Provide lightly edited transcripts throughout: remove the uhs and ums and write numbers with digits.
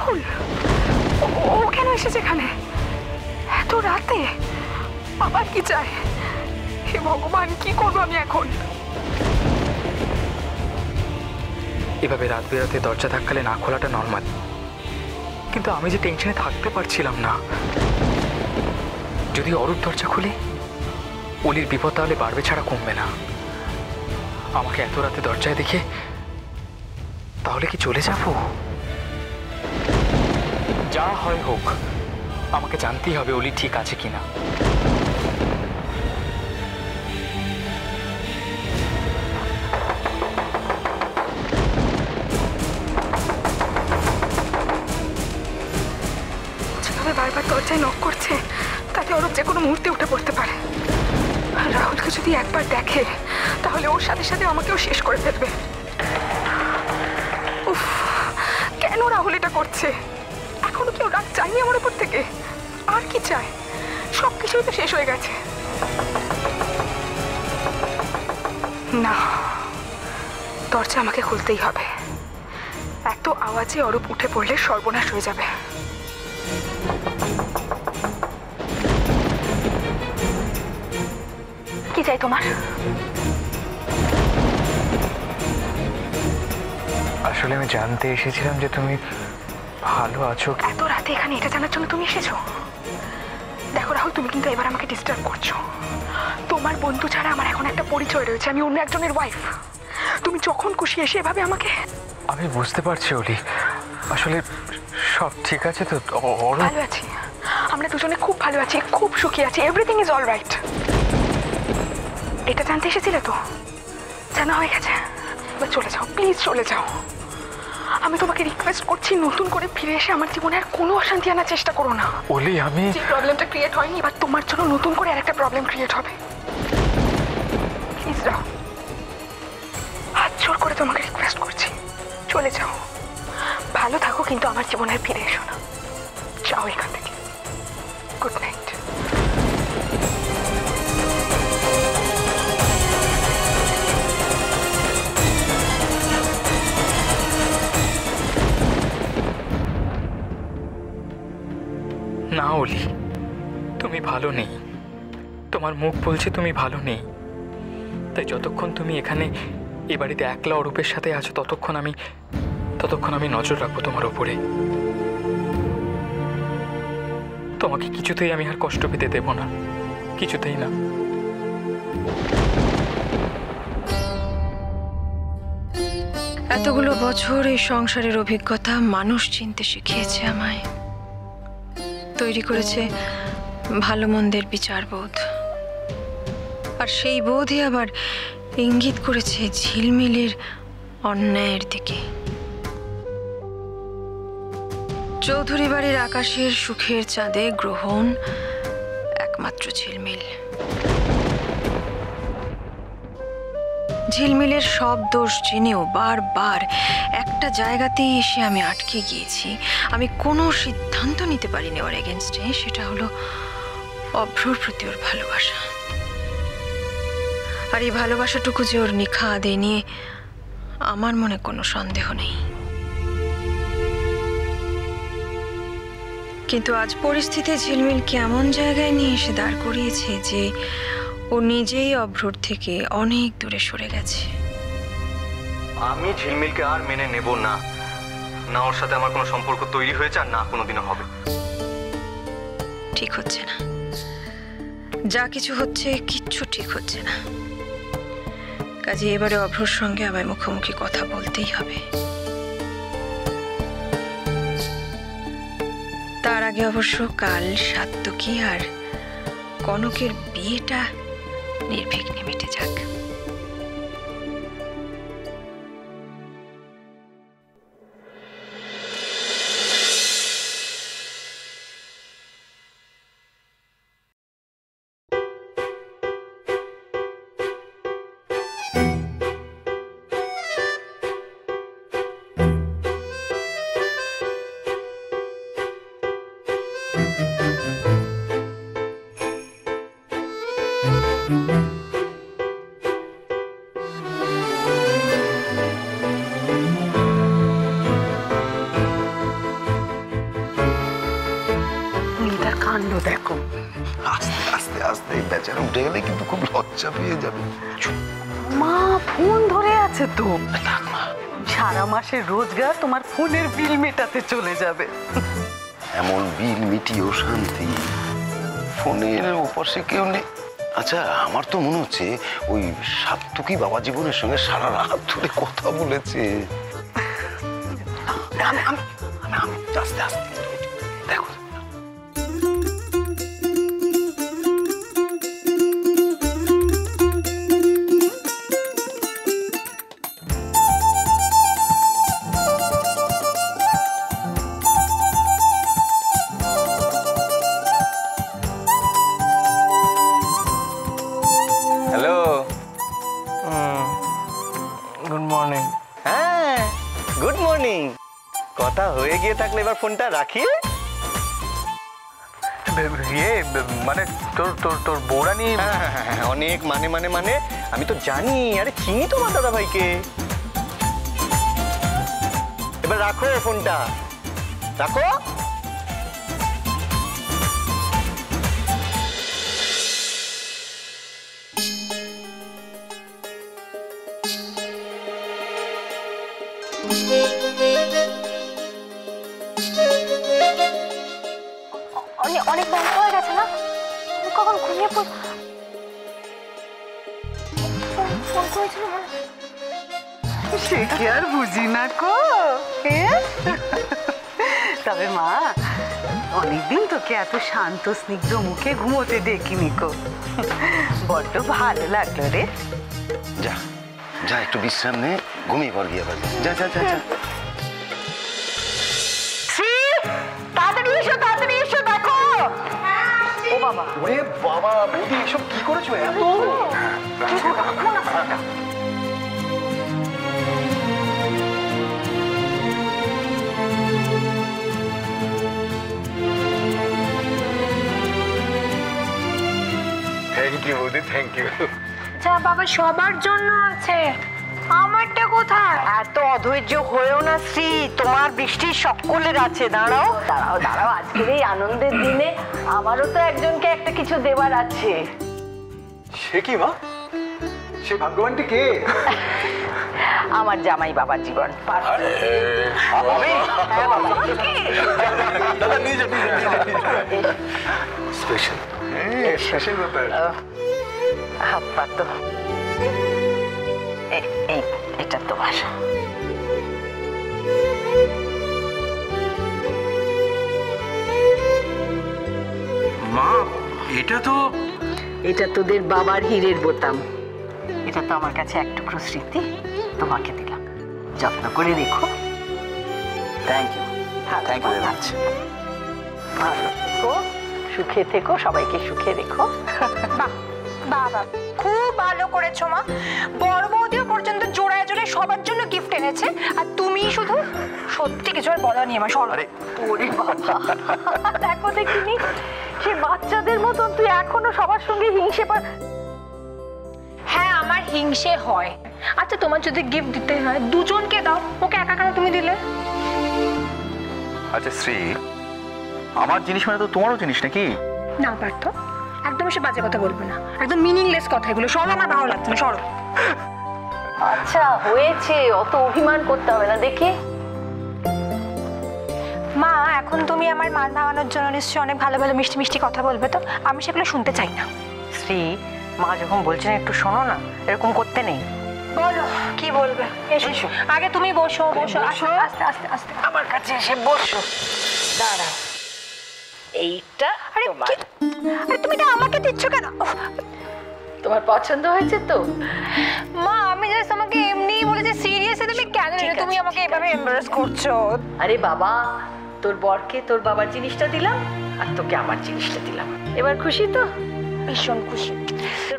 রাহুল ও কেন এসেছে এখানে এত রাতে? আবার কি চায়? হে ভগবান, কি করবো আমি এখন? এভাবে রাত বেরাতে দরজা ধাক্কালে না খোলাটা নর্মাল, কিন্তু আমি যে টেনশনে থাকতে পারছিলাম না। যদি অরূপ দরজা খুলে অলির বিপদ তাহলে বাড়বে ছাড়া কমবে না। আমাকে এত রাতে দরজায় দেখে তাহলে কি চলে যাব? যা হয় হোক, আমাকে জানতেই হবে অলি ঠিক আছে কিনা। যেভাবে বারবার দরজায় নক করছে তাতে অরূপ যে কোনো মুহূর্তে উঠে পড়তে পারে। আর রাহুলকে যদি একবার দেখে তাহলে ওর সাথে সাথে আমাকেও শেষ করে ফেলবে। উফ, কেন রাহুল এটা করছে? এখনো কেউ রাগ চাইনি আমার উপর থেকে? আর কি চায়? সবকিছুই তো শেষ হয়ে গেছে। না, দরজা আমাকে খুলতেই হবে। এত আওয়াজে অরূপ উঠে পড়লে সর্বনাশ হয়ে যাবে। কি চাই তোমার? আসলে আমি জানতে এসেছিলাম যে তুমি ভালো আছো। এত রাতে এখানে এটা জানার জন্য তুমি এসেছো? দেখো রাহুল, তুমি কিন্তু এবার আমাকে ডিস্টার্ব করছো। তোমার বন্ধু ছাড়া আমার এখন একটা পরিচয় রয়েছে, আমি অন্য একজনের ওয়াইফ। তুমি যখন খুশি এসে এভাবে আমাকে... আমি বুঝতে পারছি অলি, আসলে সব ঠিক আছে তো? ভালো আছি, আমরা দুজনে খুব ভালো আছি, খুব সুখী আছি, এভরিথিং ইজ অল রাইট। এটা জানতে এসেছিলে তো? জানা হয়ে গেছে, এবার চলে যাও, প্লিজ চলে যাও। আমি তোমাকে রিকোয়েস্ট করছি, নতুন করে ফিরে এসে আমার জীবনে আর কোনো অশান্তি আনার চেষ্টা করো না। অলি, আমি... যে প্রবলেমটা ক্রিয়েট হয়নি, এবার তোমার জন্য নতুন করে আরেকটা প্রবলেম ক্রিয়েট হবে। প্লিজ রাও, হাত জোর করে তোমাকে রিকোয়েস্ট করছি, চলে যাও। ভালো থাকো, কিন্তু আমার জীবনে আর ফিরে এসো না। যাও এখান থেকে। Good night. না অলি, তুমি ভালো নেই। তোমার মুখ বলছে তুমি ভালো নেই। তাই যতক্ষণ তুমি এখানে এ বাড়িতে একলা অরূপের সাথে আছো ততক্ষণ আমি নজর রাখবো তোমার উপরে। তোমাকে কিছুতেই আমি আর কষ্ট পেতে দেব না, কিছুতেই না। এতগুলো বছর এই সংসারের অভিজ্ঞতা মানুষ চিনতে শিখিয়েছে আমায়, তৈরি করেছে ভালো মন্দের বিচারবোধ। আর সেই বোধই আবার ইঙ্গিত করেছে ঝিলমিলের অন্যায়ের দিকে। চৌধুরী বাড়ির আকাশের সুখের চাঁদে গ্রহণ একমাত্র ঝিলমিল। ঝিলমিলের সব দোষ জেনেও বারবার একটা জায়গাতেই এসে আমি আটকে গিয়েছি। আমি কোনো সিদ্ধান্ত নিতে পারিনি ওর এগেনস্টে, সেটা হলো অভ্রর প্রতি ওর ভালোবাসা। আর এই ভালোবাসাটুকু যে ওর নিখাদ, এ নিয়ে আমার মনে কোনো সন্দেহ নেই। কিন্তু আজ পরিস্থিতি ঝিলমিলকে এমন জায়গায় নিয়ে এসে দাঁড় করিয়েছে যে ও নিজেই অভ্রর থেকে অনেক দূরে সরে গেছে। আমি ঝিলমিলকে আর মেনে নেব না। না ওর সাথে আমার কোনো সম্পর্ক তৈরি হয়েছে, আর না কোনোদিনও হবে। ঠিক হচ্ছে না, যা কিছু হচ্ছে কিচ্ছু ঠিক হচ্ছে না। কাজে এবারে অভ্রর সঙ্গে আমায় মুখোমুখি কথা বলতেই হবে। তার আগে অবশ্য কাল সাত্তকী আর কনকের বিয়েটা নির্বিঘ্নে মিটে যাক। কাণ্ড দেখো। আস্তে আস্তে আস্তে বেচারা উঠে গেলে কিন্তু খুব লজ্জা পেয়ে যাবে। মা ফোন ধরে আছে তো, সারা মাসের রোজগার তোমার ফোনের বিল মেটাতে চলে যাবে। এমন বিল মিটিয়েও শান্তি, ফোনের ওপর সে কেউ নেই। আচ্ছা, আমার তো মনে হচ্ছে ওই সাত্তুকি বাবা জীবনের সঙ্গে সারা রাত ধরে কথা বলেছে। আস্তে আস্তে দেখো। Hello, good morning. হ্যাঁ গুড মর্নিং। কথা হয়ে গিয়ে থাকলে এবার ফোনটা রাখি। মানে তোর তোর তোর বৌরানি অনেক মানে মানে মানে আমি তো জানি, আরে চিনি তোমার দাদা ভাইকে। এবার রাখো ফোনটা, রাখো। অনেক বেলা হয়ে গেছে না, কখন ঘুমিয়ে ফোন করেছিল মনে হয়। সে কি আর বুঝি না কো। তবে মা, অনেকদিন তোকে এত শান্ত স্নিগ্ধ মুখে ঘুমোতে দেখিনি কো, বড্ড ভালো লাগলো রে। যা যা, একটু বিশ্রাম নে, ঘুমিয়ে পড় গিয়ে আবার। যা যা যা যা। তাড়াতাড়ি এসো, তাড়াতাড়ি এসো, দেখো। ও বাবা, ওরে বাবা, বৌদি এসব কি করেছো এত? রাখো না ফোনটা। থ্যাংক ইউ বৌদি, থ্যাংক ইউ। যা বাবা, সবার জন্য আছে, আমারটা কোথায়? এত অধৈর্য হয়েও না শ্রী, তোমার বৃষ্টির সকলের আছে। দাঁড়াও দাঁড়াও দাঁড়াও, আজকের এই আনন্দের দিনে আমারও তো একজনকে একটা কিছু দেওয়ার আছে। সে কি মা? সে ভাগ্যবানটি কে? আমার জামাই বাবার জীবন। স্পেশাল, স্পেশাল ব্যাপার। হাত পাতো, এটা তোমার। মা, এটা তো এটা তোদের বাবার হীরের বোতাম। এটা তো আমার কাছে এক টুকরো স্মৃতি, তোমাকে দিলাম, যত্ন করে রেখো। Thank you, thank you very much. ভালো থেকো, সুখে থেকো, সবাইকে সুখে রেখো। বাবা খুব ভালো করেছো মা, বড় বৌদিও পর্যন্ত জোড়ায় জোড়ায় সবার জন্য গিফট এনেছে, আর তুমি শুধু সত্যি কিছু আর বলা নিয়ে আমার সর। ওরে বাবা, দেখো দেখিনি, সে বাচ্চাদের মতন তুই এখনো সবার সঙ্গে হিংসে হ্যাঁ আমার হিংসে হয়। আচ্ছা তোমার যদি গিফট দিতে হয় দুজনকে দাও, ওকে একা কেন তুমি দিলে? আচ্ছা শ্রী, আমার জিনিস মানে তো তোমারও জিনিস নাকি? না পার্থ, একদম সে বাজে কথা বলবে না, একদম মিনিংলেস কথা এগুলো, সব আমার ভালো লাগছে না, সরো। আচ্ছা হয়েছে, অত অভিমান করতে হবে না। দেখি মা, এখন তুমি আমার মান ভাঙানোর জন্য নিশ্চয়ই অনেক ভালো ভালো মিষ্টি মিষ্টি কথা বলবে, তো আমি সেগুলো শুনতে চাই না। শ্রী, মা যখন বলছেন একটু শোনো না, এরকম করতে নেই। বলো কি বলবে, এসো। এসো। আগে তুমি বসো, বসো, বসো। আস্তে আস্তে আস্তে। আমার কাছে এসে বসো, দাঁড়াও। এইটা আরে তোমার। আরে তুমি এটা আমাকে দিচ্ছ কেন? উফ, তোমার পছন্দ হয়েছে তো? মা আমি জাস্ট তোমাকে এমনিই বলেছি, সিরিয়াসলি তুমি কেন নিলে? তুমি আমাকে এভাবে এমবারাস করছো। আরে বাবা, তোর বরকে তোর বাবার জিনিসটা দিলাম, আর তোকে আমার জিনিসটা দিলাম। এবার খুশি তো? ভীষণ খুশি,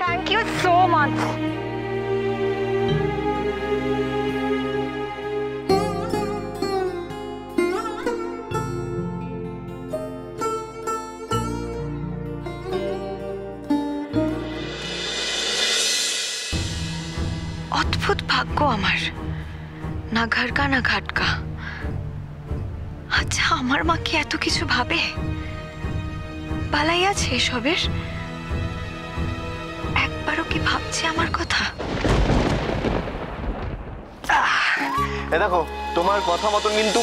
থ্যাংক ইউ সো মাচ। অদ্ভুত ভাগ্য আমার, না ঘরকা না ঘাটকা। আচ্ছা আমার মা কি এত কিছু ভাবে? বালাই আছে এসবের? একবারও কি ভাবছে আমার কথা? এ দেখো তোমার কথা মতন কিন্তু